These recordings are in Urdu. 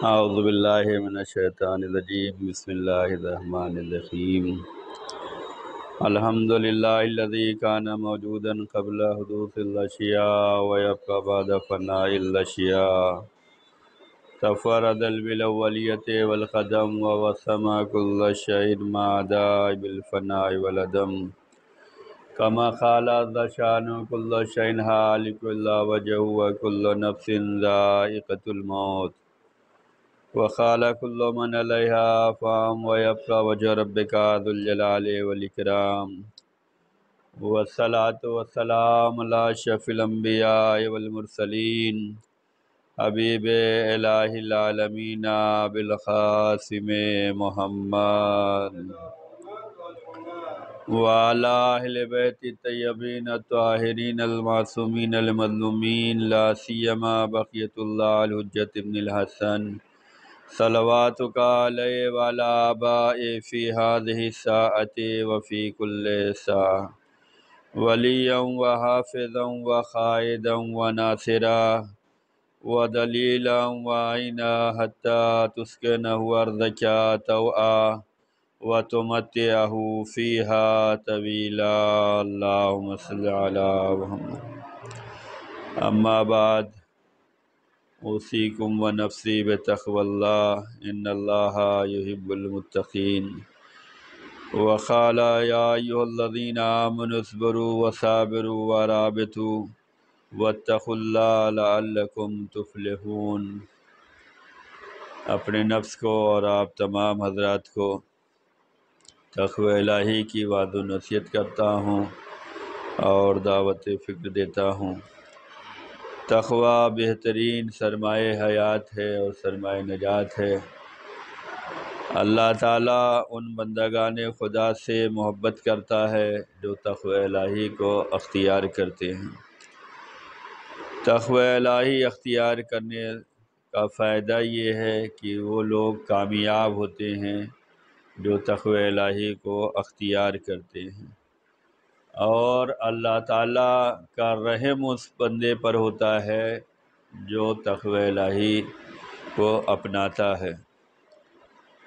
اعوذ باللہ من الشیطان الرجیم بسم اللہ الرحمن الرحیم الحمد للہ الذی کان موجودا قبل حدوث الاشیاء ویبقى بعد فناء الاشیاء تفرد بالاولیۃ والقدم ووسم كل شیء ما عدا بالفناء والعدم كما قال عز شانہ كل شیء هالک الا وجهه وكل نفس ذائقة الموت وقال كل من علیہا فان ويبقى وجه ربك ذو الجلال والإکرام والصلاة والسلام على اشرف الانبیاء والمرسلین حبیب الہ العالمین بالقاسم محمد وعلى اہل بیت الطیبین الطاہرین المعصومین المظلومین لا سیما بقیۃ اللہ الحجۃ ابن الحسن صلواتک علیہ وعلی آبائہ فی ہذہ الساعۃ وفی کل ساعۃ ولیا وحافظا وقائدا وناصرا ودلیلا وعینا حتی تسکنہ ارضک طوعا وتمتعہ فیہا طویلا اللہم صل علی محمد اما بعد اوصیکم ونفسی بتقوی اللہ ان اللہ یحب المتقین وقال یا ایھا الذین آمنوا اصبروا وصابروا ورابطوا واتقوا اللہ لعلکم تفلحون۔ اپنے نفس کو اور آپ تمام حضرات کو تقوی الہی کی وعظ و نصیحت کرتا ہوں اور دعوت فکر دیتا ہوں۔ تقوی بہترین سرمایہ حیات ہے اور سرمایہ نجات ہے۔ اللہ تعالیٰ ان بندگان خدا سے محبت کرتا ہے جو تقوی الہی کو اختیار کرتے ہیں۔ تقوی الہی اختیار کرنے کا فائدہ یہ ہے کہ وہ لوگ کامیاب ہوتے ہیں جو تقوی الہی کو اختیار کرتے ہیں، اور اللہ تعالیٰ کا رحم اس بندے پر ہوتا ہے جو تقوی الہی کو اپناتا ہے۔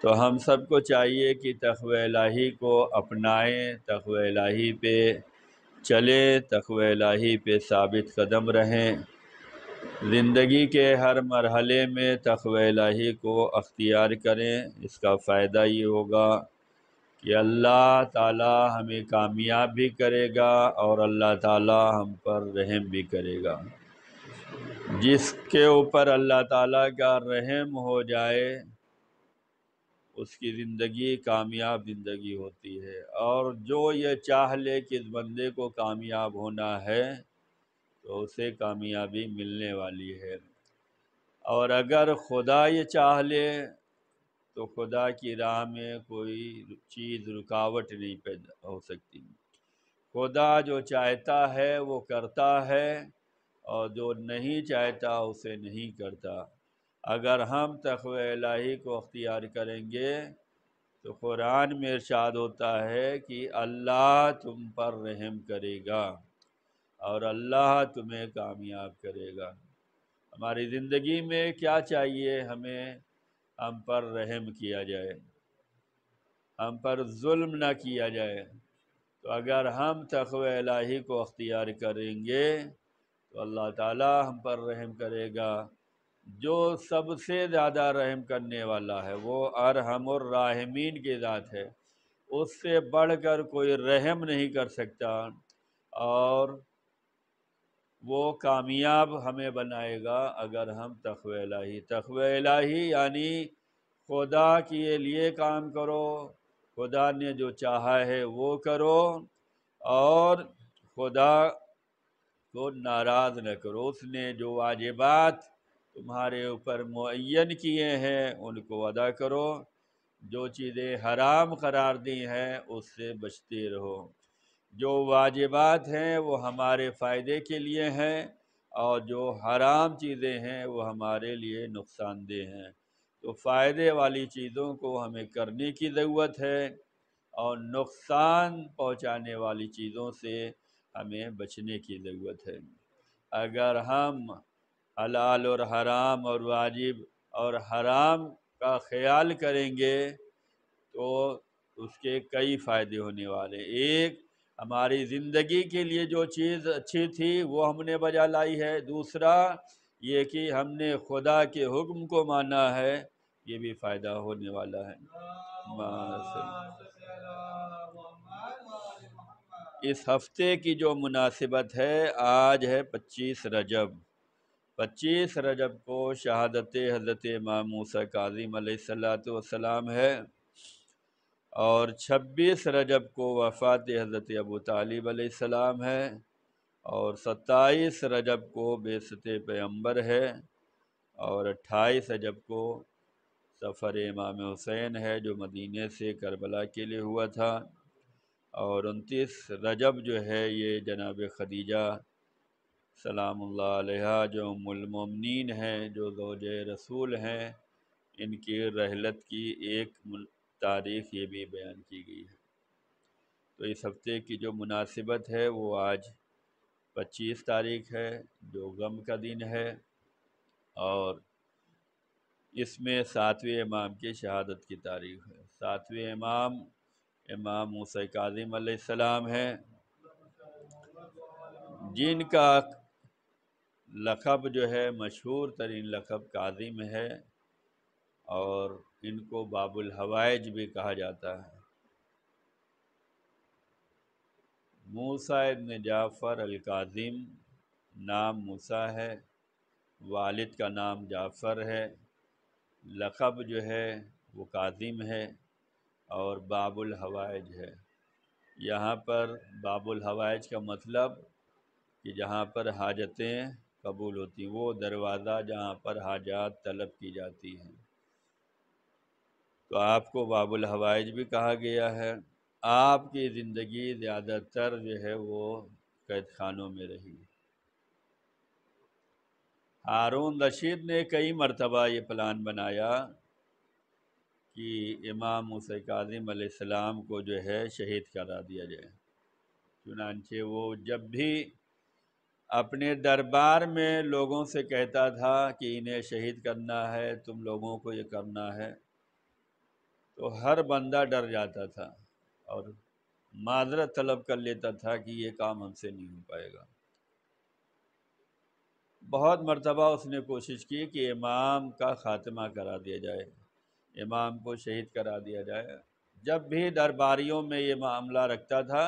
تو ہم سب کو چاہیے کہ تقوی الہی کو اپنائیں، تقوی الہی پہ چلیں، تقوی الہی پہ ثابت قدم رہیں، زندگی کے ہر مرحلے میں تقوی الہی کو اختیار کریں۔ اس کا فائدہ یہ ہوگا کہ اللہ تعالی ہمیں کامیاب بھی کرے گا اور اللہ تعالی ہم پر رحم بھی کرے گا۔ جس کے اوپر اللہ تعالیٰ کا رحم ہو جائے اس کی زندگی کامیاب زندگی ہوتی ہے، اور جو یہ چاہ لے کہ اس بندے کو کامیاب ہونا ہے تو اسے کامیابی ملنے والی ہے، اور اگر خدا یہ چاہ لے تو خدا کی راہ میں کوئی چیز رکاوٹ نہیں پیدا ہو سکتی۔ خدا جو چاہتا ہے وہ کرتا ہے، اور جو نہیں چاہتا اسے نہیں کرتا۔ اگر ہم تقوی الہی کو اختیار کریں گے تو قرآن میں ارشاد ہوتا ہے کہ اللہ تم پر رحم کرے گا اور اللہ تمہیں کامیاب کرے گا۔ ہماری زندگی میں کیا چاہیے؟ ہمیں ہم پر رحم کیا جائے، ہم پر ظلم نہ کیا جائے۔ تو اگر ہم تقوی الہی کو اختیار کریں گے تو اللہ تعالی ہم پر رحم کرے گا۔ جو سب سے زیادہ رحم کرنے والا ہے وہ ارحم الراحمین کی ذات ہے، اس سے بڑھ کر کوئی رحم نہیں کر سکتا، اور وہ کامیاب ہمیں بنائے گا اگر ہم تقوی الہی یعنی خدا کے لیے کام کرو، خدا نے جو چاہا ہے وہ کرو، اور خدا کو ناراض نہ کرو۔ اس نے جو واجبات تمہارے اوپر معین کیے ہیں ان کو ادا کرو، جو چیزیں حرام قرار دی ہیں اس سے بچتے رہو۔ جو واجبات ہیں وہ ہمارے فائدے کے لیے ہیں، اور جو حرام چیزیں ہیں وہ ہمارے لیے نقصان دہ ہیں۔ تو فائدے والی چیزوں کو ہمیں کرنے کی ضرورت ہے، اور نقصان پہنچانے والی چیزوں سے ہمیں بچنے کی ضرورت ہے۔ اگر ہم حلال اور حرام اور واجب اور حرام کا خیال کریں گے تو اس کے کئی فائدے ہونے والے۔ ایک، ہماری زندگی کے لیے جو چیز اچھی تھی وہ ہم نے بجا لائی ہے۔ دوسرا یہ کہ ہم نے خدا کے حکم کو مانا ہے، یہ بھی فائدہ ہونے والا ہے۔ اس ہفتے کی جو مناسبت ہے، آج ہے 25 رجب۔ 25 رجب کو شہادت حضرت امام موسیٰ کاظم علیہ السلام ہے، اور 26 رجب کو وفات حضرت ابو طالب علیہ السلام ہے، اور 27 رجب کو بعثت پیغمبر ہے، اور 28 رجب کو سفر امام حسین ہے جو مدینے سے کربلا کے لیے ہوا تھا، اور 29 رجب جو ہے یہ جناب خدیجہ سلام اللہ علیہا جو ام المومنین ہیں، جو زوج رسول ہیں، ان کی رحلت کی ایک تاریخ یہ بھی بیان کی گئی ہے۔ تو اس ہفتے کی جو مناسبت ہے وہ آج 25 تاریخ ہے، جو غم کا دن ہے، اور اس میں 7ویں امام کی شہادت کی تاریخ ہے۔ 7ویں امام موسیٰ کاظم علیہ السلام ہیں، جن کا لقب جو ہے مشہور ترین لقب کاظم ہے، اور ان کو باب الحوائج بھی کہا جاتا ہے۔ موسیٰ ابن جعفر الکاظم، نام موسیٰ ہے، والد کا نام جعفر ہے، لقب جو ہے وہ کاظم ہے، اور باب الحوائج ہے۔ یہاں پر باب الحوائج کا مطلب کہ جہاں پر حاجتیں قبول ہوتی ہیں، وہ دروازہ جہاں پر حاجات طلب کی جاتی ہیں۔ تو آپ کو باب الحوائج بھی کہا گیا ہے۔ آپ کی زندگی زیادہ تر جو ہے وہ قید خانوں میں رہی۔ ہارون رشید نے کئی مرتبہ یہ پلان بنایا کہ امام موسیٰ کاظم علیہ السلام کو جو ہے شہید کرا دیا جائے، چنانچہ وہ جب بھی اپنے دربار میں لوگوں سے کہتا تھا کہ انہیں شہید کرنا ہے، تم لوگوں کو یہ کرنا ہے، تو ہر بندہ ڈر جاتا تھا اور معذرت طلب کر لیتا تھا کہ یہ کام ہم سے نہیں ہو پائے گا۔ بہت مرتبہ اس نے کوشش کی کہ امام کا خاتمہ کرا دیا جائے، امام کو شہید کرا دیا جائے۔ جب بھی درباریوں میں یہ معاملہ رکھتا تھا،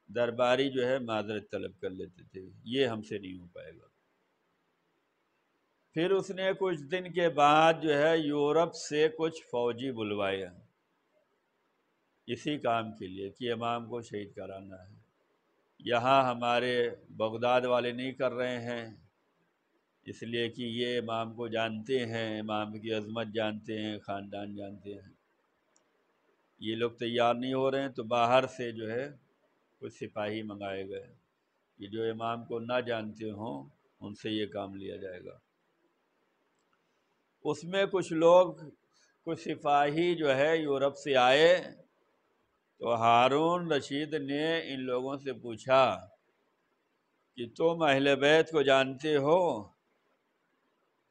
درباری جو ہے معذرت طلب کر لیتے تھے، یہ ہم سے نہیں ہو پائے گا۔ پھر اس نے کچھ دن کے بعد جو ہے یورپ سے کچھ فوجی بلوائے اسی کام کے لیے کہ امام کو شہید کرانا ہے۔ یہاں ہمارے بغداد والے نہیں کر رہے ہیں، اس لیے کہ یہ امام کو جانتے ہیں، امام کی عظمت جانتے ہیں، خاندان جانتے ہیں، یہ لوگ تیار نہیں ہو رہے ہیں، تو باہر سے جو ہے کچھ سپاہی منگائے گئے کہ جو امام کو نہ جانتے ہوں ان سے یہ کام لیا جائے گا۔ اس میں کچھ سپاہی جو ہے یورپ سے آئے، تو ہارون رشید نے ان لوگوں سے پوچھا کہ تم اہل بیت کو جانتے ہو؟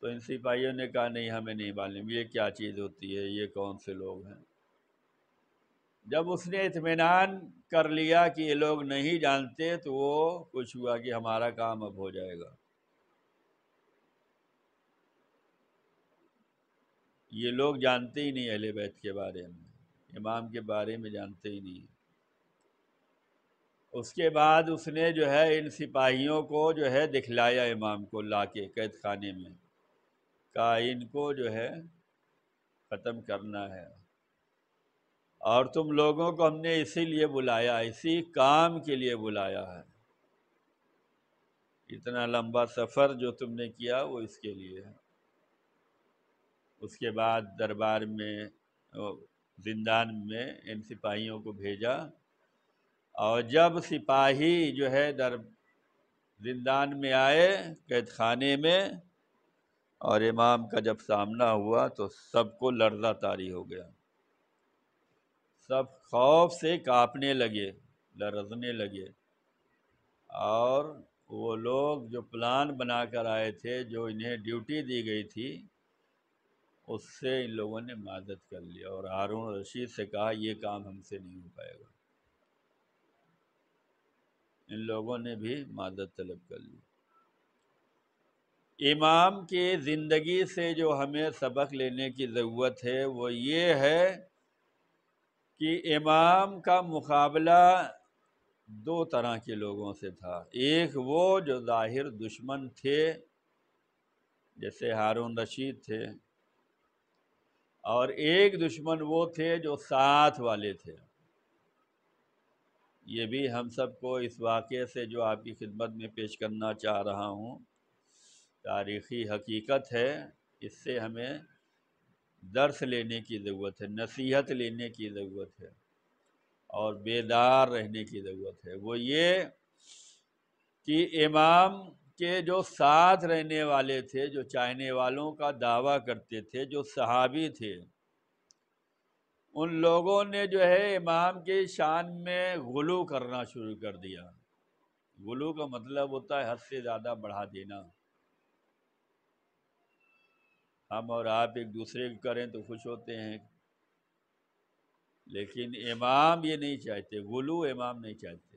تو ان سپاہیوں نے کہا نہیں، ہمیں نہیں معلوم، یہ کیا چیز ہوتی ہے، یہ کون سے لوگ ہیں۔ جب اس نے اطمینان کر لیا کہ یہ لوگ نہیں جانتے، تو وہ کچھ ہوا کہ ہمارا کام اب ہو جائے گا، یہ لوگ جانتے ہی نہیں اہل بیت کے بارے میں، امام کے بارے میں جانتے ہی نہیں۔ اس کے بعد اس نے جو ہے ان سپاہیوں کو جو ہے دکھلایا امام کو، لا کے قید خانے میں، کہا ان کو جو ہے ختم کرنا ہے، اور تم لوگوں کو ہم نے اسی لیے بلایا، اسی کام کے لیے بلایا ہے، اتنا لمبا سفر جو تم نے کیا وہ اس کے لیے ہے۔ اس کے بعد دربار میں زندان میں ان سپاہیوں کو بھیجا، اور جب سپاہی جو ہے زندان میں آئے قید خانے میں، اور امام کا جب سامنا ہوا تو سب کو لرزہ طاری ہو گیا، سب خوف سے کانپنے لگے، لرزنے لگے، اور وہ لوگ جو پلان بنا کر آئے تھے، جو انہیں ڈیوٹی دی گئی تھی، اس سے ان لوگوں نے معذرت کر لیا اور ہارون رشید سے کہا یہ کام ہم سے نہیں ہو پائے گا۔ ان لوگوں نے بھی معذرت طلب کر لی۔ امام کی زندگی سے جو ہمیں سبق لینے کی ضرورت ہے وہ یہ ہے کہ امام کا مقابلہ دو طرح کے لوگوں سے تھا۔ ایک وہ جو ظاہر دشمن تھے، جیسے ہارون رشید تھے، اور ایک دشمن وہ تھے جو ساتھ والے تھے۔ یہ بھی ہم سب کو اس واقعے سے جو آپ کی خدمت میں پیش کرنا چاہ رہا ہوں تاریخی حقیقت ہے، اس سے ہمیں درس لینے کی ضرورت ہے، نصیحت لینے کی ضرورت ہے اور بیدار رہنے کی ضرورت ہے۔ وہ یہ کہ امام کے جو ساتھ رہنے والے تھے، جو چاہنے والوں کا دعویٰ کرتے تھے، جو صحابی تھے، ان لوگوں نے جو ہے امام کی شان میں غلو کرنا شروع کر دیا۔ غلو کا مطلب ہوتا ہے حد سے زیادہ بڑھا دینا۔ ہم اور آپ ایک دوسرے کو کریں تو خوش ہوتے ہیں، لیکن امام یہ نہیں چاہتے، غلو امام نہیں چاہتے۔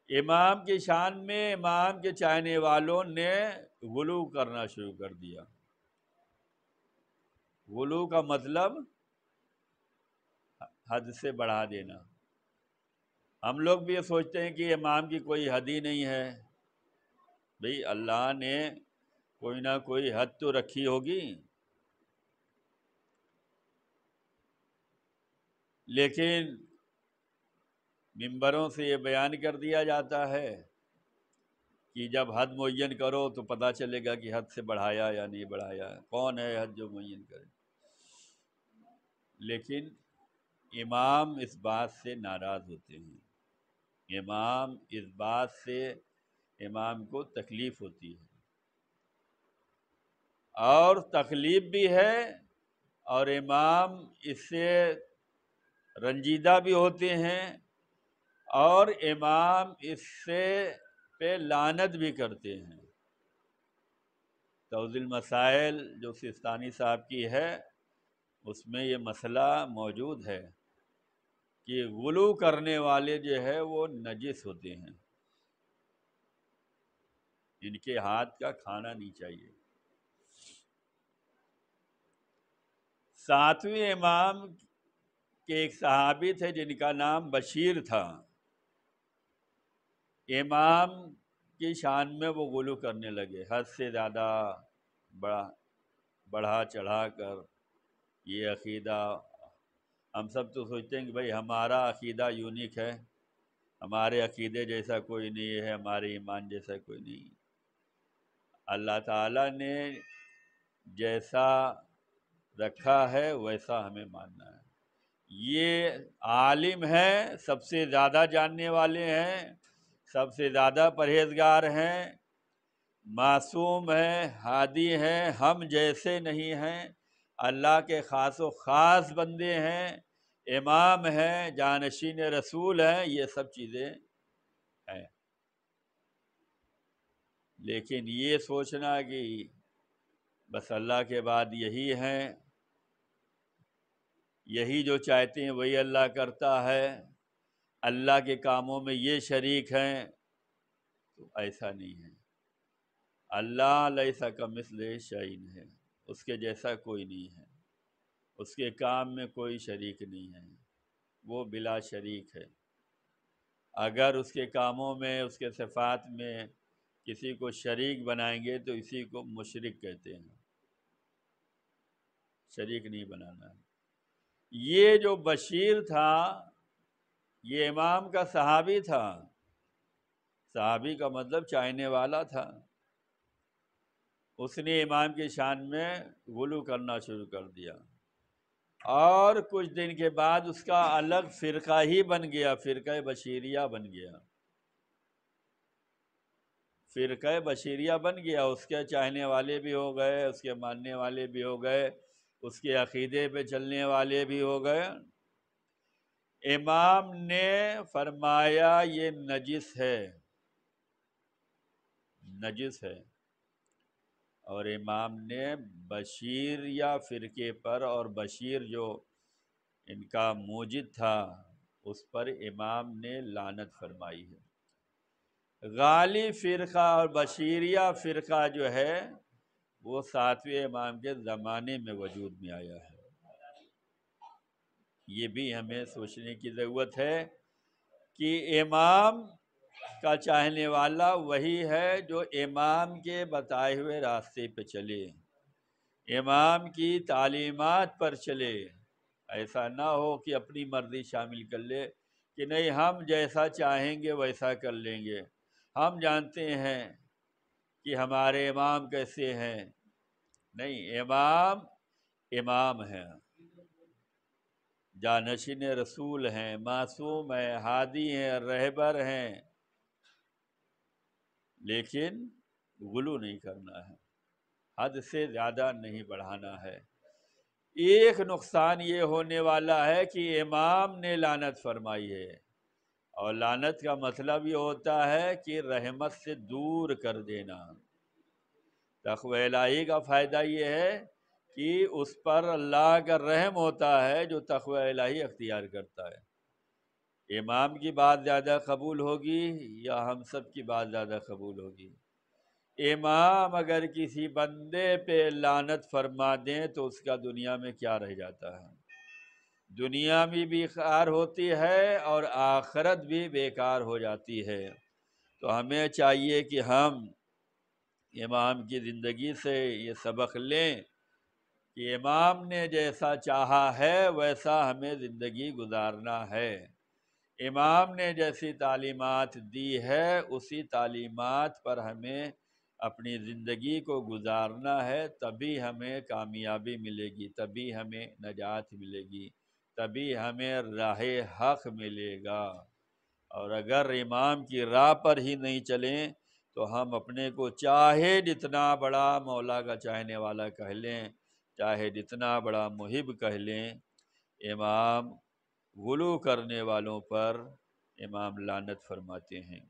امام کی شان میں امام کے چاہنے والوں نے غلو کرنا شروع کر دیا۔ غلو کا مطلب حد سے بڑھا دینا۔ ہم لوگ بھی یہ سوچتے ہیں کہ امام کی کوئی حد ہی نہیں ہے، بھئی اللہ نے کوئی نہ کوئی حد تو رکھی ہوگی، لیکن ممبروں سے یہ بیان کر دیا جاتا ہے کہ جب حد معین کرو تو پتہ چلے گا کہ حد سے بڑھایا یا نہیں بڑھایا، کون ہے حد جو معین کرے۔ لیکن امام اس بات سے ناراض ہوتے ہیں، امام اس بات سے امام کو تکلیف ہوتی ہے، اور تکلیف بھی ہے، اور امام اس سے رنجیدہ بھی ہوتے ہیں، اور امام اس سے پہ لعنت بھی کرتے ہیں۔ توضیح المسائل جو سیستانی صاحب کی ہے، اس میں یہ مسئلہ موجود ہے کہ غلو کرنے والے جو ہے وہ نجس ہوتے ہیں، ان کے ہاتھ کا کھانا نہیں چاہیے۔ ساتویں امام کے ایک صحابی تھے جن کا نام بشیر تھا، امام کی شان میں وہ غلو کرنے لگے، حد سے زیادہ بڑھا چڑھا کر۔ یہ عقیدہ ہم سب تو سوچتے ہیں کہ بھئی ہمارا عقیدہ یونیک ہے، ہمارے عقیدے جیسا کوئی نہیں ہے، ہمارے ایمان جیسا کوئی نہیں۔ اللہ تعالیٰ نے جیسا رکھا ہے ویسا ہمیں ماننا ہے۔ یہ عالم ہیں، سب سے زیادہ جاننے والے ہیں، سب سے زیادہ پرہیزگار ہیں، معصوم ہیں، ہادی ہیں، ہم جیسے نہیں ہیں، اللہ کے خاص و خاص بندے ہیں، امام ہیں، جانشین رسول ہیں، یہ سب چیزیں ہیں۔ لیکن یہ سوچنا کہ بس اللہ کے بعد یہی ہیں، یہی جو چاہتے ہیں وہی اللہ کرتا ہے، اللہ کے کاموں میں یہ شریک ہیں، تو ایسا نہیں ہے۔ اللہ لیس کمثلہ شیء ہے، اس کے جیسا کوئی نہیں ہے، اس کے کام میں کوئی شریک نہیں ہے، وہ بلا شریک ہے۔ اگر اس کے کاموں میں، اس کے صفات میں کسی کو شریک بنائیں گے تو اسی کو مشرک کہتے ہیں، شریک نہیں بنانا۔ یہ جو بشیر تھا یہ امام کا صحابی تھا، صحابی کا مطلب چاہنے والا تھا، اس نے امام کی شان میں غلو کرنا شروع کر دیا، اور کچھ دن کے بعد اس کا الگ فرقہ ہی بن گیا، فرقہ بشیریہ بن گیا، فرقہ بشیریہ بن گیا۔ اس کے چاہنے والے بھی ہو گئے، اس کے ماننے والے بھی ہو گئے، اس کے عقیدے پہ چلنے والے بھی ہو گئے، امام نے فرمایا یہ نجس ہے، نجس ہے، اور امام نے بشیر یا فرقے پر، اور بشیر جو ان کا موجد تھا اس پر امام نے لعنت فرمائی ہے۔ غالی فرقہ اور بشیریہ فرقہ جو ہے وہ 7ویں امام کے زمانے میں وجود میں آیا ہے۔ یہ بھی ہمیں سوچنے کی ضرورت ہے کہ امام کا چاہنے والا وہی ہے جو امام کے بتائے ہوئے راستے پہ چلے، امام کی تعلیمات پر چلے۔ ایسا نہ ہو کہ اپنی مرضی شامل کر لے کہ نہیں ہم جیسا چاہیں گے ویسا کر لیں گے، ہم جانتے ہیں کہ ہمارے امام کیسے ہیں۔ نہیں، امام امام ہیں، جانشین رسول ہیں، معصوم ہیں، ہادی ہیں، رہبر ہیں، لیکن غلو نہیں کرنا ہے، حد سے زیادہ نہیں بڑھانا ہے۔ ایک نقصان یہ ہونے والا ہے کہ امام نے لعنت فرمائی ہے، اور لعنت کا مطلب یہ ہوتا ہے کہ رحمت سے دور کر دینا۔ تقوی الہی کا فائدہ یہ ہے کہ اس پر اللہ کا رحم ہوتا ہے جو تقوی الہی اختیار کرتا ہے۔ امام کی بات زیادہ قبول ہوگی یا ہم سب کی بات زیادہ قبول ہوگی؟ امام اگر کسی بندے پہ لعنت فرما دیں تو اس کا دنیا میں کیا رہ جاتا ہے؟ دنیا بھی بیکار ہوتی ہے اور آخرت بھی بیکار ہو جاتی ہے۔ تو ہمیں چاہیے کہ ہم امام کی زندگی سے یہ سبق لیں کہ امام نے جیسا چاہا ہے ویسا ہمیں زندگی گزارنا ہے، امام نے جیسی تعلیمات دی ہے اسی تعلیمات پر ہمیں اپنی زندگی کو گزارنا ہے، تبھی ہمیں کامیابی ملے گی، تبھی ہمیں نجات ملے گی، تبھی ہمیں راہ حق ملے گا۔ اور اگر امام کی راہ پر ہی نہیں چلیں تو ہم اپنے کو چاہے جتنا بڑا مولا کا چاہنے والا کہہ لیں، چاہے جتنا بڑا محب کہہ لیں، امام غلو کرنے والوں پر امام لعنت فرماتے ہیں۔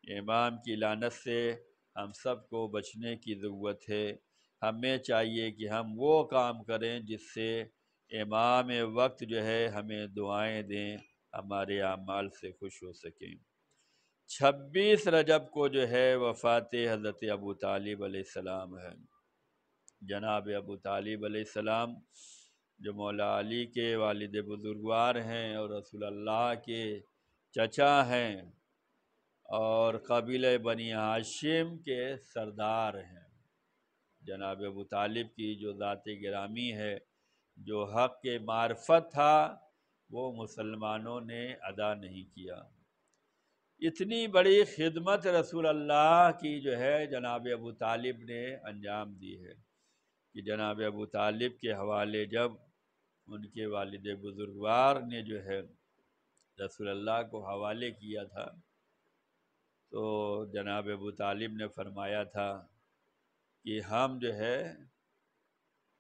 امام کی لعنت سے ہم سب کو بچنے کی ضرورت ہے۔ ہمیں چاہیے کہ ہم وہ کام کریں جس سے امام وقت جو ہے ہمیں دعائیں دیں، ہمارے اعمال سے خوش ہو سکیں۔ 26 رجب کو جو ہے وفات حضرت ابو طالب علیہ السلام ہے۔ جناب ابو طالب علیہ السلام جو مولا علی کے والد بزرگوار ہیں اور رسول اللہ کے چچا ہیں اور قبیلہ بنی ہاشم کے سردار ہیں۔ جناب ابو طالب کی جو ذات گرامی ہے، جو حق کے معرفت تھا، وہ مسلمانوں نے ادا نہیں کیا۔ اتنی بڑی خدمت رسول اللہ کی جو ہے جناب ابو طالب نے انجام دی ہے کہ جناب ابو طالب کے حوالے جب ان کے والد بزرگوار نے جو ہے رسول اللہ کو حوالے کیا تھا تو جناب ابو طالب نے فرمایا تھا کہ ہم جو ہے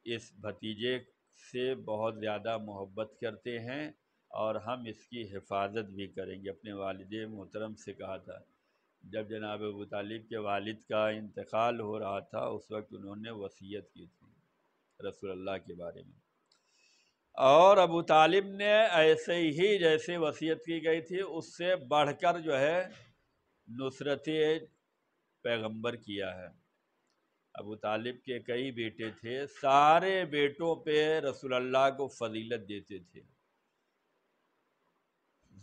اس بھتیجے سے بہت زیادہ محبت کرتے ہیں اور ہم اس کی حفاظت بھی کریں گے۔ اپنے والد محترم سے کہا تھا جب جناب ابو طالب کے والد کا انتقال ہو رہا تھا، اس وقت انہوں نے وصیت کی تھی رسول اللہ کے بارے میں، اور ابو طالب نے ایسے ہی جیسے وصیت کی گئی تھی اس سے بڑھ کر جو ہے نصرت پیغمبر کیا ہے۔ ابو طالب کے کئی بیٹے تھے، سارے بیٹوں پہ رسول اللہ کو فضیلت دیتے تھے،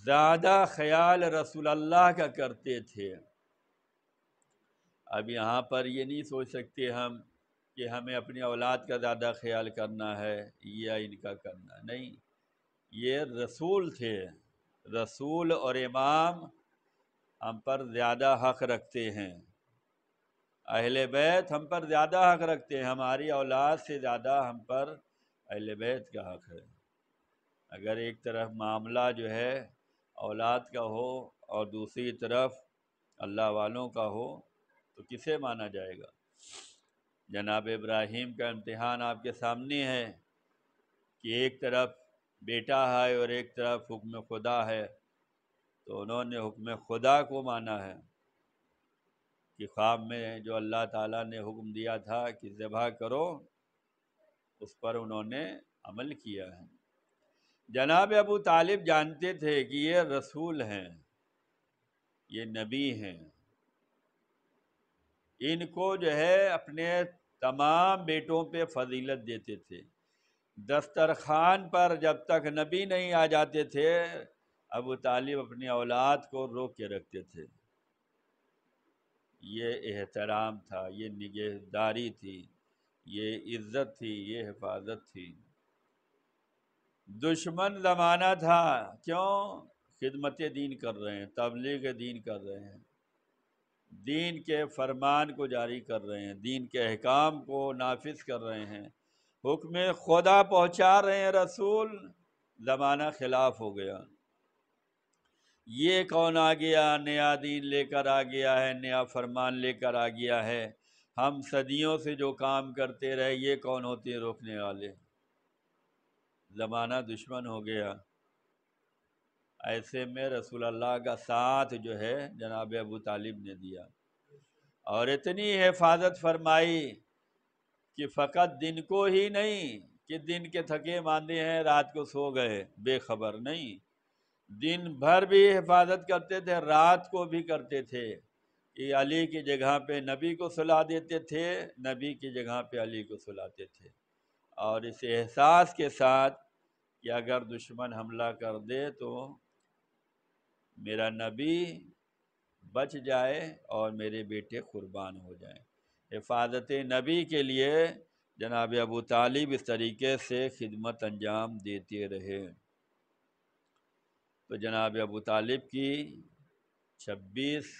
زیادہ خیال رسول اللہ کا کرتے تھے۔ اب یہاں پر یہ نہیں سوچ سکتے ہم کہ ہمیں اپنی اولاد کا زیادہ خیال کرنا ہے یا ان کا کرنا ہے، نہیں، یہ رسول تھے، رسول اور امام ہم پر زیادہ حق رکھتے ہیں، اہل بیت ہم پر زیادہ حق رکھتے ہیں، ہماری اولاد سے زیادہ ہم پر اہل بیت کا حق ہے۔ اگر ایک طرف معاملہ جو ہے اولاد کا ہو اور دوسری طرف اللہ والوں کا ہو تو کسے مانا جائے گا؟ جناب ابراہیم کا امتحان آپ کے سامنے ہے کہ ایک طرف بیٹا ہے اور ایک طرف حکم خدا ہے، تو انہوں نے حکم خدا کو مانا ہے کہ خواب میں جو اللہ تعالیٰ نے حکم دیا تھا کہ ذبح کرو، اس پر انہوں نے عمل کیا ہے۔ جناب ابو طالب جانتے تھے کہ یہ رسول ہیں، یہ نبی ہیں، ان کو جو ہے اپنے تمام بیٹوں پہ فضیلت دیتے تھے۔ دسترخوان پر جب تک نبی نہیں آ جاتے تھے، ابو طالب اپنی اولاد کو روک کے رکھتے تھے۔ یہ احترام تھا، یہ نگہداری تھی، یہ عزت تھی، یہ حفاظت تھی۔ دشمن زمانہ تھا، کیوں؟ خدمت دین کر رہے ہیں، تبلیغ دین کر رہے ہیں، دین کے فرمان کو جاری کر رہے ہیں، دین کے احکام کو نافذ کر رہے ہیں، حکم خدا پہنچا رہے ہیں رسول، زمانہ خلاف ہو گیا۔ یہ کون آ گیا؟ نیا دین لے کر آ گیا ہے، نیا فرمان لے کر آ گیا ہے، ہم صدیوں سے جو کام کرتے رہے، یہ کون ہوتے ہیں روکنے والے؟ زمانہ دشمن ہو گیا۔ ایسے میں رسول اللہ کا ساتھ جو ہے جناب ابو طالب نے دیا، اور اتنی حفاظت فرمائی کہ فقط دن کو ہی نہیں کہ دن کے تھکے ماندے ہیں رات کو سو گئے بے خبر، نہیں، دن بھر بھی حفاظت کرتے تھے، رات کو بھی کرتے تھے کہ علی کی جگہ پہ نبی کو سلا دیتے تھے، نبی کی جگہ پہ علی کو سلاتے تھے، اور اس احساس کے ساتھ کہ اگر دشمن حملہ کر دے تو میرا نبی بچ جائے اور میرے بیٹے قربان ہو جائیں۔ حفاظت نبی کے لیے جناب ابو طالب اس طریقے سے خدمت انجام دیتے رہے۔ تو جناب ابو طالب کی 26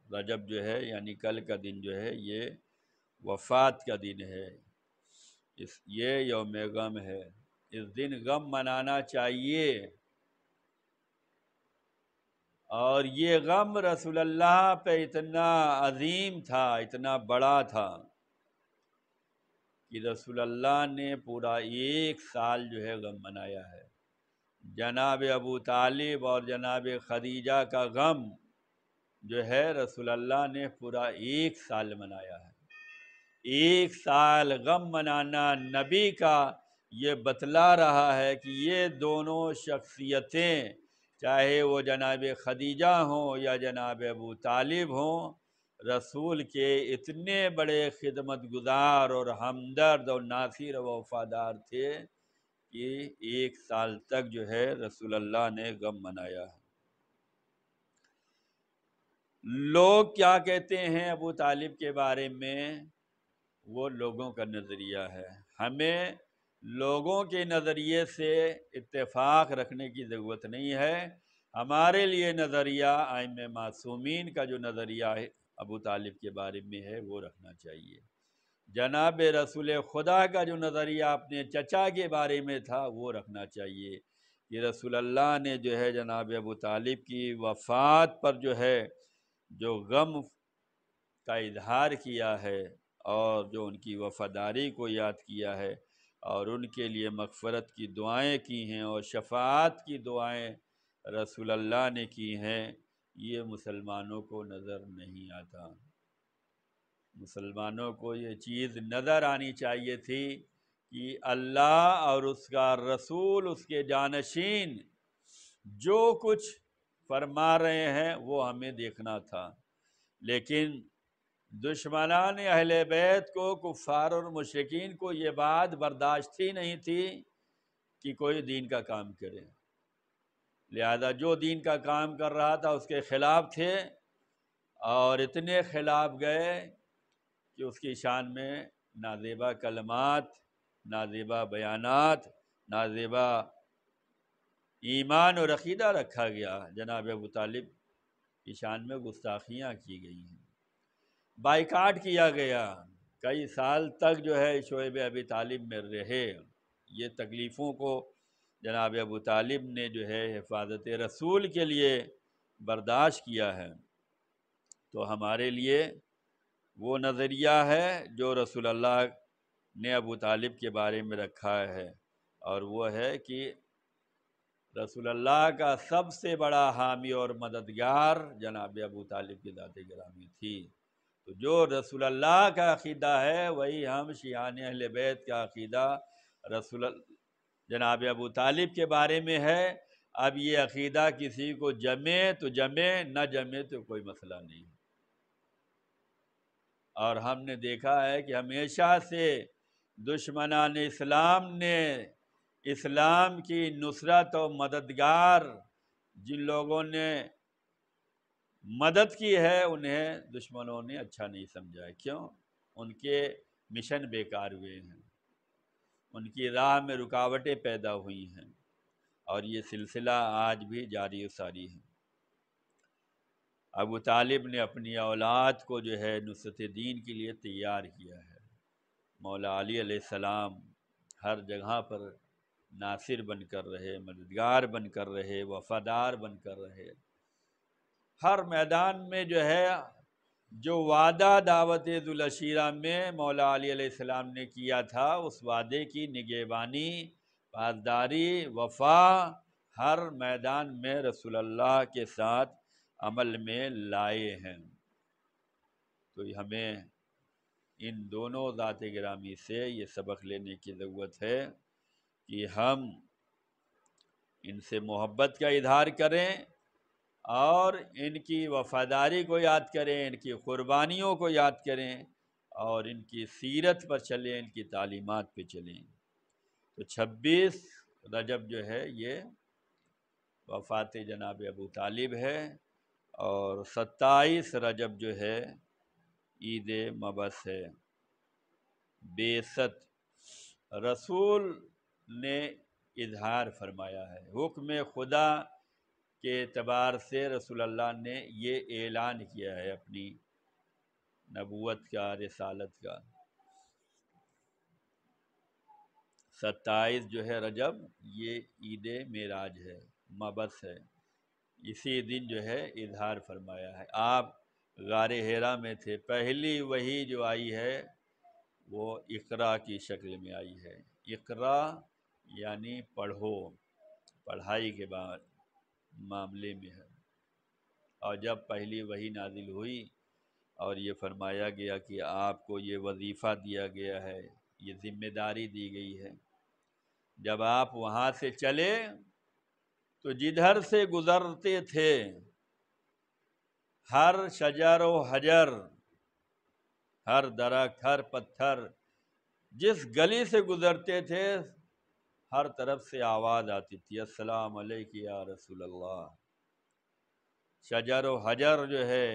رجب جو ہے یعنی کل کا دن جو ہے یہ وفات کا دن ہے، یہ یوم غم ہے، اس دن غم منانا چاہیے، اور یہ غم رسول اللہ پہ اتنا عظیم تھا، اتنا بڑا تھا کہ رسول اللہ نے پورا 1 سال جو ہے غم منایا ہے۔ جناب ابو طالب اور جناب خدیجہ کا غم جو ہے رسول اللہ نے پورا 1 سال منایا ہے۔ 1 سال غم منانا نبی کا یہ بتلا رہا ہے کہ یہ دونوں شخصیتیں، چاہے وہ جناب خدیجہ ہوں یا جناب ابو طالب ہوں، رسول کے اتنے بڑے خدمت گزار اور ہمدرد اور ناصر و وفادار تھے کہ 1 سال تک جو ہے رسول اللہ نے غم منایا ہے۔ لوگ کیا کہتے ہیں ابو طالب کے بارے میں، وہ لوگوں کا نظریہ ہے، ہمیں لوگوں کے نظریے سے اتفاق رکھنے کی ضرورت نہیں ہے۔ ہمارے لیے نظریہ ائمہ معصومین کا جو نظریہ ہے ابو طالب کے بارے میں ہے وہ رکھنا چاہیے۔ جناب رسول خدا کا جو نظریہ اپنے چچا کے بارے میں تھا وہ رکھنا چاہیے کہ رسول اللہ نے جو ہے جناب ابو طالب کی وفات پر جو ہے جو غم کا اظہار کیا ہے اور جو ان کی وفاداری کو یاد کیا ہے اور ان کے لیے مغفرت کی دعائیں کی ہیں اور شفاعت کی دعائیں رسول اللہ نے کی ہیں، یہ مسلمانوں کو نظر نہیں آتا۔ مسلمانوں کو یہ چیز نظر آنی چاہیے تھی کہ اللہ اور اس کا رسول، اس کے جانشین جو کچھ فرما رہے ہیں وہ ہمیں دیکھنا تھا، لیکن دشمنان اہل بیت کو، کفار اور مشرکین کو یہ بات برداشت ہی نہیں تھی کہ کوئی دین کا کام کرے، لہذا جو دین کا کام کر رہا تھا اس کے خلاف تھے، اور اتنے خلاف گئے کہ اس کی شان میں نازیبا کلمات، نازیبا بیانات، نازیبا ایمان اور عقیدہ رکھا گیا، جناب ابو طالب کی شان میں گستاخیاں کی گئی ہیں، بائیکاٹ کیا گیا، کئی سال تک جو ہے شعیب ابی طالب میں رہے۔ یہ تکلیفوں کو جناب ابو طالب نے جو ہے حفاظت رسول کے لیے برداشت کیا ہے۔ تو ہمارے لیے وہ نظریہ ہے جو رسول اللہ نے ابو طالب کے بارے میں رکھا ہے، اور وہ ہے کہ رسول اللہ کا سب سے بڑا حامی اور مددگار جناب ابو طالب کی ذات گرامی تھی۔ تو جو رسول اللہ کا عقیدہ ہے وہی ہم شیعان اہل بیت کا عقیدہ جناب ابو طالب کے بارے میں ہے۔ اب یہ عقیدہ کسی کو جمے تو جمے، نہ جمے تو کوئی مسئلہ نہیں۔ اور ہم نے دیکھا ہے کہ ہمیشہ سے دشمنان اسلام نے اسلام کی نصرت و مددگار جن لوگوں نے مدد کی ہے انہیں دشمنوں نے اچھا نہیں سمجھا۔ کیوں؟ ان کے مشن بیکار ہوئے ہیں، ان کی راہ میں رکاوٹیں پیدا ہوئی ہیں، اور یہ سلسلہ آج بھی جاری و ساری ہے۔ ابو طالب نے اپنی اولاد کو جو ہے نصرت دین کے لیے تیار کیا ہے۔ مولا علی علیہ السلام ہر جگہ پر ناصر بن کر رہے، مددگار بن کر رہے، وفادار بن کر رہے۔ ہر میدان میں جو ہے جو وعدہ دعوت ذوالعشیرہ میں مولا علی علیہ السلام نے کیا تھا، اس وعدے کی نگہبانی، پاسداری، وفا ہر میدان میں رسول اللہ کے ساتھ عمل میں لائے ہیں۔ تو ہمیں ان دونوں ذات گرامی سے یہ سبق لینے کی ضرورت ہے کہ ہم ان سے محبت کا اظہار کریں اور ان کی وفاداری کو یاد کریں، ان کی قربانیوں کو یاد کریں، اور ان کی سیرت پر چلیں، ان کی تعلیمات پہ چلیں۔ تو 26 رجب جو ہے یہ وفات جناب ابو طالب ہے، اور 27 رجب جو ہے عید مبعث ہے۔ بعثت رسول نے اظہار فرمایا ہے، حکم خدا کے اعتبار سے رسول اللہ نے یہ اعلان کیا ہے اپنی نبوت کا، رسالت کا۔ 27 جو ہے رجب یہ عید معراج ہے، مبعث ہے۔ اسی دن جو ہے اظہار فرمایا ہے۔ آپ غار حرا میں تھے، پہلی وحی جو آئی ہے وہ اقرا کی شکل میں آئی ہے۔ اقرا یعنی پڑھو، پڑھائی کے بعد معاملے میں ہے۔ اور جب پہلی وحی نازل ہوئی اور یہ فرمایا گیا کہ آپ کو یہ وظیفہ دیا گیا ہے، یہ ذمہ داری دی گئی ہے، جب آپ وہاں سے چلے تو جدھر سے گزرتے تھے ہر شجر و حجر، ہر درخت، ہر پتھر، جس گلی سے گزرتے تھے ہر طرف سے آواز آتی تھی، السلام علیک یا رسول اللہ۔ شجر و حجر جو ہے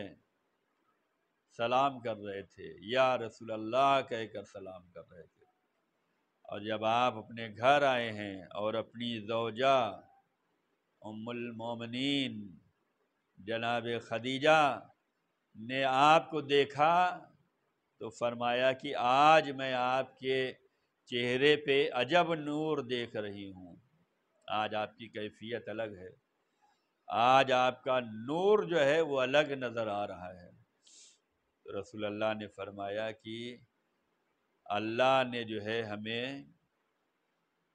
سلام کر رہے تھے، یا رسول اللہ کہہ کر سلام کر رہے تھے۔ اور جب آپ اپنے گھر آئے ہیں اور اپنی زوجہ ام المومنین جناب خدیجہ نے آپ کو دیکھا تو فرمایا کہ آج میں آپ کے چہرے پہ عجب نور دیکھ رہی ہوں، آج آپ کی کیفیت الگ ہے، آج آپ کا نور جو ہے وہ الگ نظر آ رہا ہے۔ تو رسول اللہ نے فرمایا کہ اللہ نے جو ہے ہمیں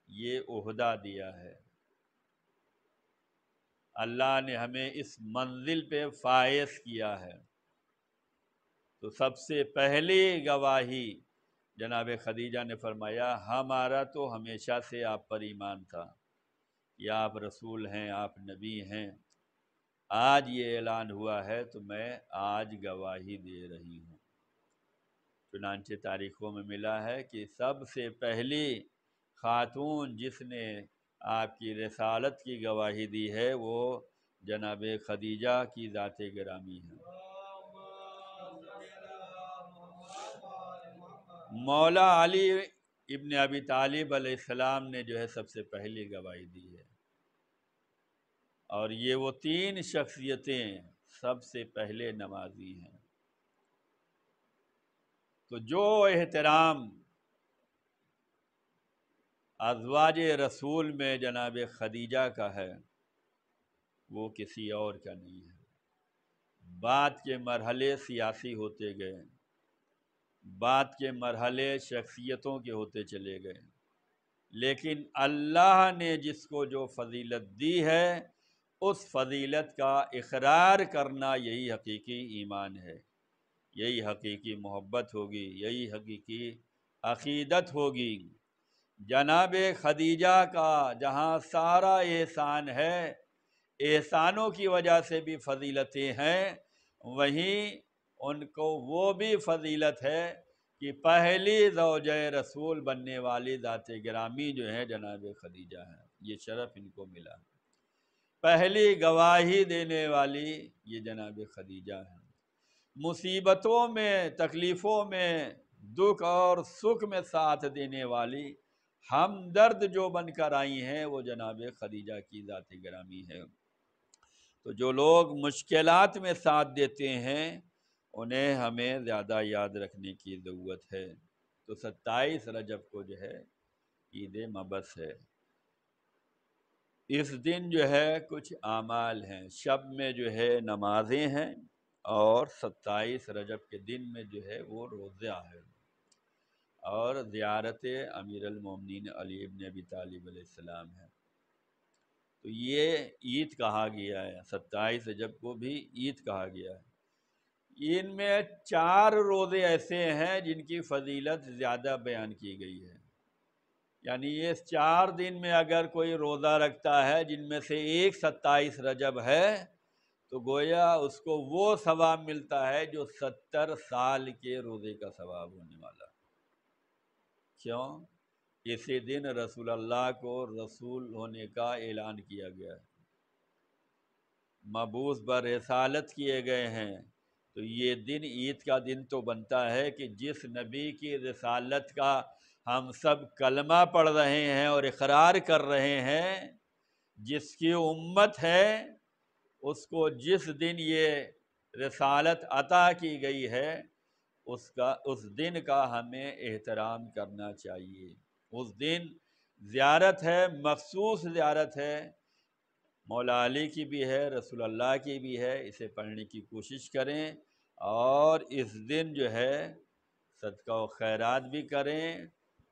یہ عہدہ دیا ہے، اللہ نے ہمیں اس منزل پہ فائز کیا ہے۔ تو سب سے پہلی گواہی جناب خدیجہ نے فرمایا ہمارا تو ہمیشہ سے آپ پر ایمان تھا کہ آپ رسول ہیں، آپ نبی ہیں، آج یہ اعلان ہوا ہے تو میں آج گواہی دے رہی ہوں۔ چنانچہ تاریخوں میں ملا ہے کہ سب سے پہلی خاتون جس نے آپ کی رسالت کی گواہی دی ہے وہ جناب خدیجہ کی ذات گرامی ہے۔ مولا علی ابن ابی طالب علیہ السلام نے جو ہے سب سے پہلی گواہی دی ہے، اور یہ وہ 3 شخصیتیں سب سے پہلے نمازی ہیں۔ تو جو احترام ازواج رسول میں جناب خدیجہ کا ہے وہ کسی اور کا نہیں ہے۔ بعد کے مرحلے سیاسی ہوتے گئے، بعد کے مرحلے شخصیتوں کے ہوتے چلے گئے، لیکن اللہ نے جس کو جو فضیلت دی ہے اس فضیلت کا اقرار کرنا یہی حقیقی ایمان ہے، یہی حقیقی محبت ہوگی، یہی حقیقی عقیدت ہوگی۔ جناب خدیجہ کا جہاں سارا احسان ہے، احسانوں کی وجہ سے بھی فضیلتیں ہیں، وہیں ان کو وہ بھی فضیلت ہے کہ پہلی زوجہ رسول بننے والی ذات گرامی جو ہے جناب خدیجہ ہیں، یہ شرف ان کو ملا۔ پہلی گواہی دینے والی یہ جناب خدیجہ ہیں، مصیبتوں میں، تکلیفوں میں، دکھ اور سکھ میں ساتھ دینے والی ہمدرد جو بن کر آئی ہیں وہ جناب خدیجہ کی ذات گرامی ہے۔ تو جو لوگ مشکلات میں ساتھ دیتے ہیں انہیں ہمیں زیادہ یاد رکھنے کی ضرورت ہے۔ تو 27 رجب کو جو ہے عید مبعث ہے۔ اس دن جو ہے کچھ اعمال ہیں، شب میں جو ہے نمازیں ہیں، اور 27 رجب کے دن میں جو ہے وہ روزہ ہے، اور زیارت امیر المومنین علی ابن ابی طالب علیہ السلام ہے۔ تو یہ عید کہا گیا ہے، 27 رجب کو بھی عید کہا گیا ہے۔ ان میں 4 روزے ایسے ہیں جن کی فضیلت زیادہ بیان کی گئی ہے، یعنی یہ 4 دن میں اگر کوئی روزہ رکھتا ہے جن میں سے ایک 27 رجب ہے تو گویا اس کو وہ ثواب ملتا ہے جو 70 سال کے روزے کا ثواب ہونے والا۔ کیوں؟ اسی دن رسول اللہ کو رسول ہونے کا اعلان کیا گیا ہے، مبعوث برسالت کیے گئے ہیں۔ تو یہ دن عید کا دن تو بنتا ہے کہ جس نبی کی رسالت کا ہم سب کلمہ پڑھ رہے ہیں اور اقرار کر رہے ہیں، جس کی امت ہے، اس کو جس دن یہ رسالت عطا کی گئی ہے اس دن کا ہمیں احترام کرنا چاہیے۔ اس دن زیارت ہے، مخصوص زیارت ہے، مولا علی کی بھی ہے، رسول اللہ کی بھی ہے، اسے پڑھنے کی کوشش کریں، اور اس دن جو ہے صدقہ و خیرات بھی کریں،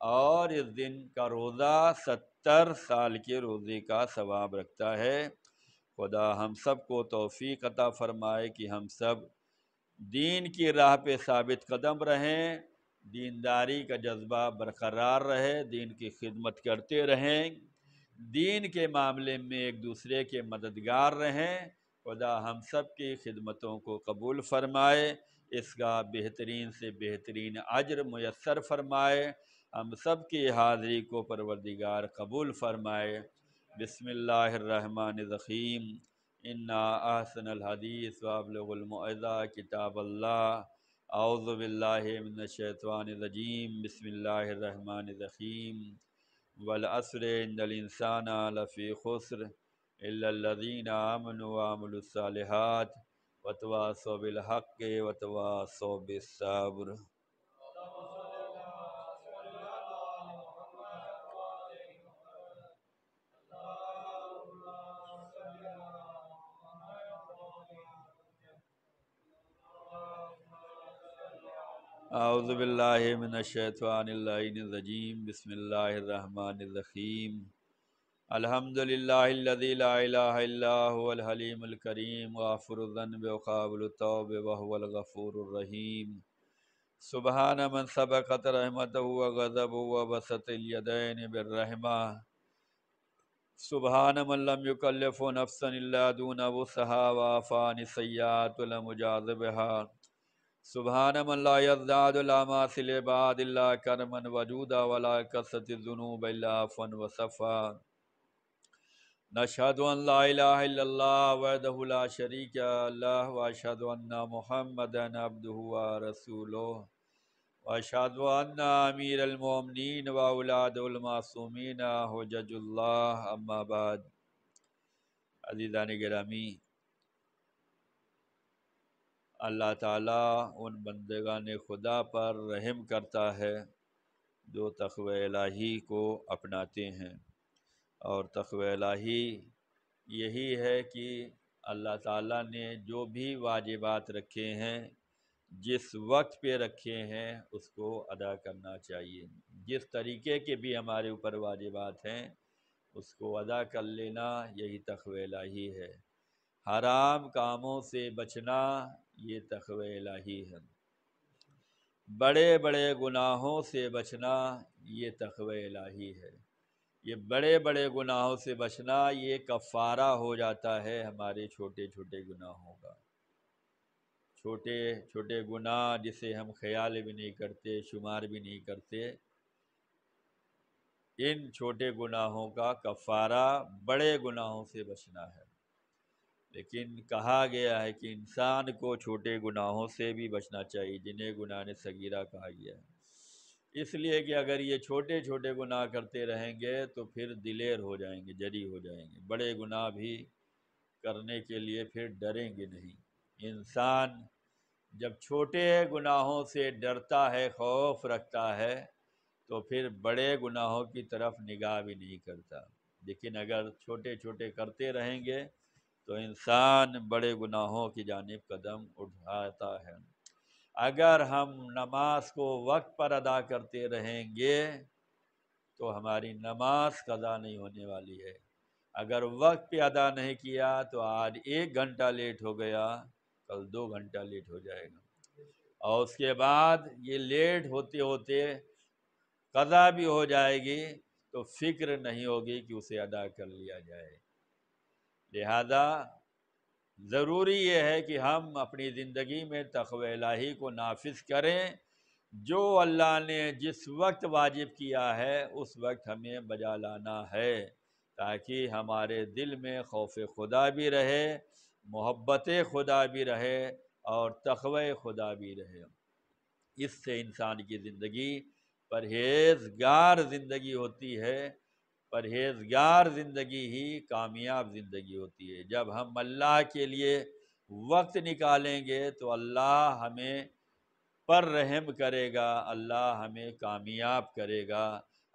اور اس دن کا روزہ 70 سال کے روزے کا ثواب رکھتا ہے۔ خدا ہم سب کو توفیق عطا فرمائے کہ ہم سب دین کی راہ پہ ثابت قدم رہیں، دینداری کا جذبہ برقرار رہے، دین کی خدمت کرتے رہیں، دین کے معاملے میں ایک دوسرے کے مددگار رہیں۔ خدا ہم سب کی خدمتوں کو قبول فرمائے، اس کا بہترین سے بہترین اجر میسر فرمائے، ہم سب کی حاضری کو پروردگار قبول فرمائے۔ بسم اللہ الرحمن الرحیم، انا احسن الحدیث وابلغ الموعظہ کتاب اللہ۔ اعوذ باللہ من الشیطان الرجیم، بسم اللہ الرحمن الرحیم، والعصر ان الانسان لفی خسر الا الذین آمنوا وعملوا الصالحات وتواصوا بالحق وتواصوا بالصبر۔ اعوذ باللہ من الشیطان اللعین الرجیم، بسم اللہ الرحمن الرحیم، الحمد للہ الذی لا الہ الا هو الحلیم الکریم غافر الذنب وقابل التوب وهو الغفور الرحیم، سبحان من سبقت رحمتہ وغضبہ وبسط الیدین بالرحمہ، سبحان من لم یکلف نفسا الا دون وسعها وعفى عن السیئات ولم یجاز بها، سبحان من لا یزداد الامات العباد الا کرما وجودا ولا کثرت الذنوب الا عفوا وصفا، نشهد ان لا الہ الا اللہ وحدہ لا شریک لہ واشهد ان محمدا عبدہ ورسولہ واشهد ان امیر المومنین واولاد المعصومین حجج اللہ، اما بعد۔ عزیزان گرامی، اللہ تعالیٰ ان بندگان خدا پر رحم کرتا ہے جو تقوی الہی کو اپناتے ہیں، اور تقوی الہی یہی ہے کہ اللہ تعالیٰ نے جو بھی واجبات رکھے ہیں جس وقت پہ رکھے ہیں اس کو ادا کرنا چاہیے۔ جس طریقے کے بھی ہمارے اوپر واجبات ہیں اس کو ادا کر لینا، یہی تقوی الہی ہے۔ حرام کاموں سے بچنا یہ تقوی الہی ہے۔ بڑے بڑے گناہوں سے بچنا یہ تقوی الہی ہے۔ یہ بڑے بڑے گناہوں سے بچنا یہ کفارہ ہو جاتا ہے ہمارے چھوٹے چھوٹے گناہوں کا۔ چھوٹے چھوٹے گناہ جسے ہم خیال بھی نہیں کرتے، شمار بھی نہیں کرتے، ان چھوٹے گناہوں کا کفارہ بڑے گناہوں سے بچنا ہے۔ لیکن کہا گیا ہے کہ انسان کو چھوٹے گناہوں سے بھی بچنا چاہیے، جنہیں گناہ صغیرہ کہا گیا ہے، اس لیے کہ اگر یہ چھوٹے چھوٹے گناہ کرتے رہیں گے تو پھر دلیر ہو جائیں گے، جری ہو جائیں گے، بڑے گناہ بھی کرنے کے لیے پھر ڈریں گے نہیں۔ انسان جب چھوٹے گناہوں سے ڈرتا ہے، خوف رکھتا ہے، تو پھر بڑے گناہوں کی طرف نگاہ بھی نہیں کرتا۔ لیکن اگر چھوٹے چھوٹے کرتے رہیں گے تو انسان بڑے گناہوں کی جانب قدم اٹھاتا ہے۔ اگر ہم نماز کو وقت پر ادا کرتے رہیں گے تو ہماری نماز قضا نہیں ہونے والی ہے۔ اگر وقت پہ ادا نہیں کیا تو آج 1 گھنٹہ لیٹ ہو گیا، کل 2 گھنٹہ لیٹ ہو جائے گا، اور اس کے بعد یہ لیٹ ہوتے ہوتے قضا بھی ہو جائے گی تو فکر نہیں ہوگی کہ اسے ادا کر لیا جائے۔ لہذا ضروری یہ ہے کہ ہم اپنی زندگی میں تقوی الہی کو نافذ کریں، جو اللہ نے جس وقت واجب کیا ہے اس وقت ہمیں بجا لانا ہے، تاکہ ہمارے دل میں خوف خدا بھی رہے، محبت خدا بھی رہے، اور تقوی خدا بھی رہے۔ اس سے انسان کی زندگی پرہیزگار زندگی ہوتی ہے۔ پرہیزگار زندگی ہی کامیاب زندگی ہوتی ہے۔ جب ہم اللہ کے لیے وقت نکالیں گے تو اللہ ہمیں پر رحم کرے گا، اللہ ہمیں کامیاب کرے گا،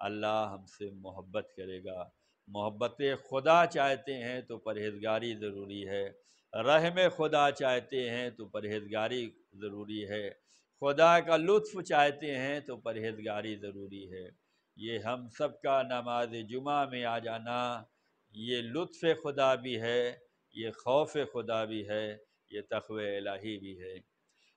اللہ ہم سے محبت کرے گا۔ محبت خدا چاہتے ہیں تو پرہیزگاری ضروری ہے، رحم خدا چاہتے ہیں تو پرہیزگاری ضروری ہے، خدا کا لطف چاہتے ہیں تو پرہیزگاری ضروری ہے۔ یہ ہم سب کا نماز جمعہ میں آ جانا یہ لطف خدا بھی ہے، یہ خوف خدا بھی ہے، یہ تقوی الہی بھی ہے۔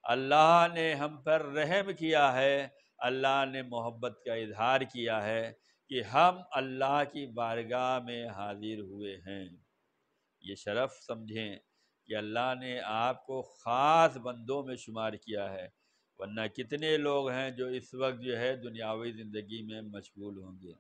اللہ نے ہم پر رحم کیا ہے، اللہ نے محبت کا اظہار کیا ہے کہ ہم اللہ کی بارگاہ میں حاضر ہوئے ہیں۔ یہ شرف سمجھیں کہ اللہ نے آپ کو خاص بندوں میں شمار کیا ہے، ورنہ کتنے لوگ ہیں جو اس وقت جو ہے دنیاوی زندگی میں مشغول ہوں گے۔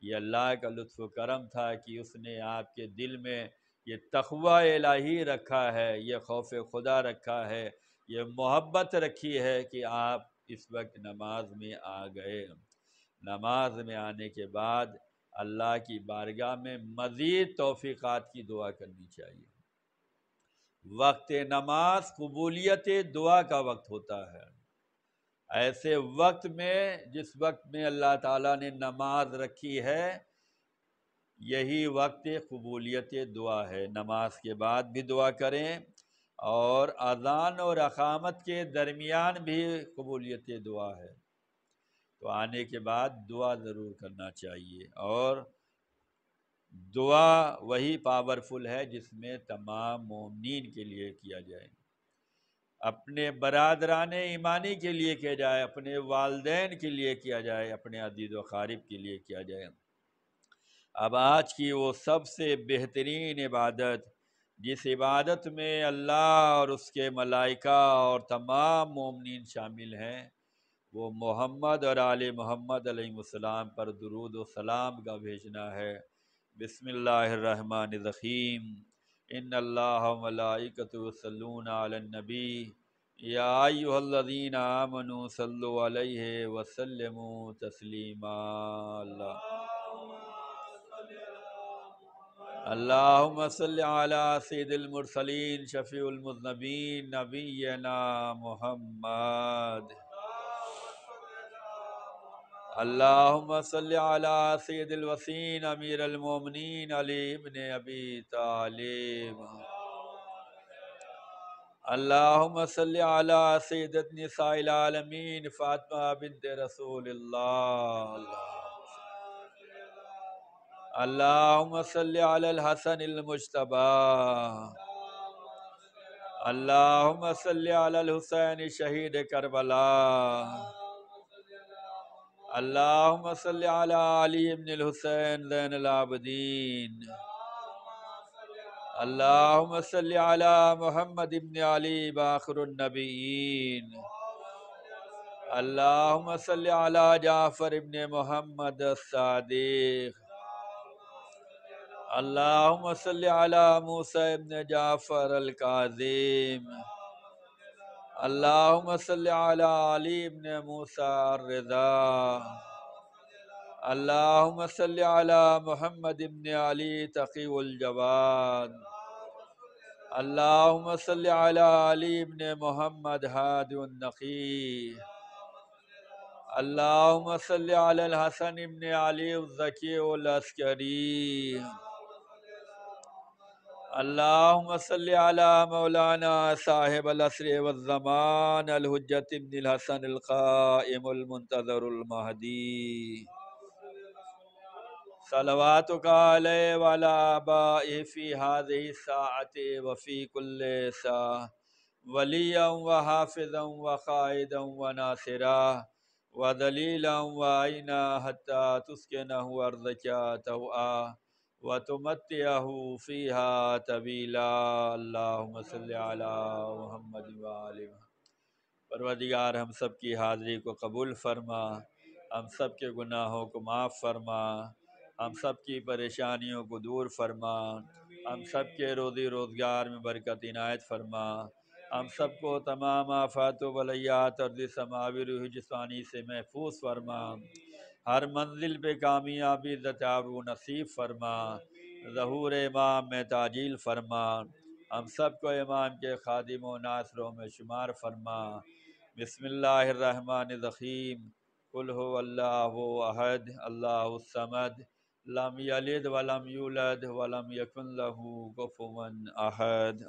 یہ اللہ کا لطف و کرم تھا کہ اس نے آپ کے دل میں یہ تقوی الہی رکھا ہے، یہ خوف خدا رکھا ہے، یہ محبت رکھی ہے کہ آپ اس وقت نماز میں آ گئے۔ نماز میں آنے کے بعد اللہ کی بارگاہ میں مزید توفیقات کی دعا کرنی چاہیے۔ وقت نماز قبولیت دعا کا وقت ہوتا ہے۔ ایسے وقت میں جس وقت میں اللہ تعالیٰ نے نماز رکھی ہے، یہی وقت قبولیت دعا ہے۔ نماز کے بعد بھی دعا کریں اور اذان اور اقامت کے درمیان بھی قبولیت دعا ہے، تو آنے کے بعد دعا ضرور کرنا چاہیے۔ اور دعا وہی پاورفل ہے جس میں تمام مومنین کے لیے کیا جائے، اپنے برادران ایمانی کے لیے کیا جائے، اپنے والدین کے لیے کیا جائے، اپنے عزیز و اقارب کے لیے کیا جائے۔ اب آج کی وہ سب سے بہترین عبادت، جس عبادت میں اللہ اور اس کے ملائکہ اور تمام مومنین شامل ہیں، وہ محمد اور آل محمد علیہ السلام پر درود و سلام کا بھیجنا ہے۔ بسم اللہ الرحمن الرحیم۔ ان اللہ و ملائکتہ یصلون علی النبی یا ایھا الذین آمنوا صلوا علیہ وسلموا تسلیما۔ اللہم صل علی سید المرسلین شفیع المذنبین نبینا محمد۔ اللہم صل علی سید الوصین امیر المومنین علی ابن ابی طالب۔ اللہم صلی علی سیدت نساء العالمین فاطمہ بنت رسول اللہ، اللہم صلی علی الحسن المجتبی، اللہم صلی علی الحسین شہید کربلا، اللہم صلی علی علی ابن الحسین زین العابدین، اللہم صلی علی محمد ابن علی باخر النبیین، اللہم صلی علی جعفر ابن محمد الصادق، اللہم صلی علی موسیٰ ابن جعفر الکاظم، اللہم صلی علی علی ابن موسیٰ الرضا، اللہم صلی علی محمد ابن علی تقی الجواد، اللہم صلی علی علی ابن محمد ہادی النقی، اللہم صلی علی الحسن ابن علی الذکی العسکری، اللہم صلی علی مولانا صاحب العصر والزمان الحجت ابن الحسن القائم المنتظر المہدی، صلواتک علیہ وعلی آبائہ فی ہذہ الساعۃ وفی کل ساعۃ ولیا وحافظا وقائدا وناصرا ودلیلا وعینا حتی تسکنہ ارضک طوعا وتمتعہ فیہا طویلا، اللہم صلی علی محمد وآل محمد۔ پروردگار ہم سب کی حاضری کو قبول فرما، ہم سب کے گناہوں کو معاف فرما، ہم سب کی پریشانیوں کو دور فرما، ہم سب کے روزی روزگار میں برکت عنایت فرما، ہم سب کو تمام آفات و بلیات ارضی سماوی روح جسمانی سے محفوظ فرما، ہر منزل پہ کامیابی عزت و نصیب فرما، ظہور امام میں تعجیل فرما، ہم سب کو امام کے خادم و ناصروں میں شمار فرما۔ بسم اللہ الرحمن الرحیم، قل هو اللہ احد اللہ الصمد لم یلد ولم یولد ولم یکن لہ کفوا احد۔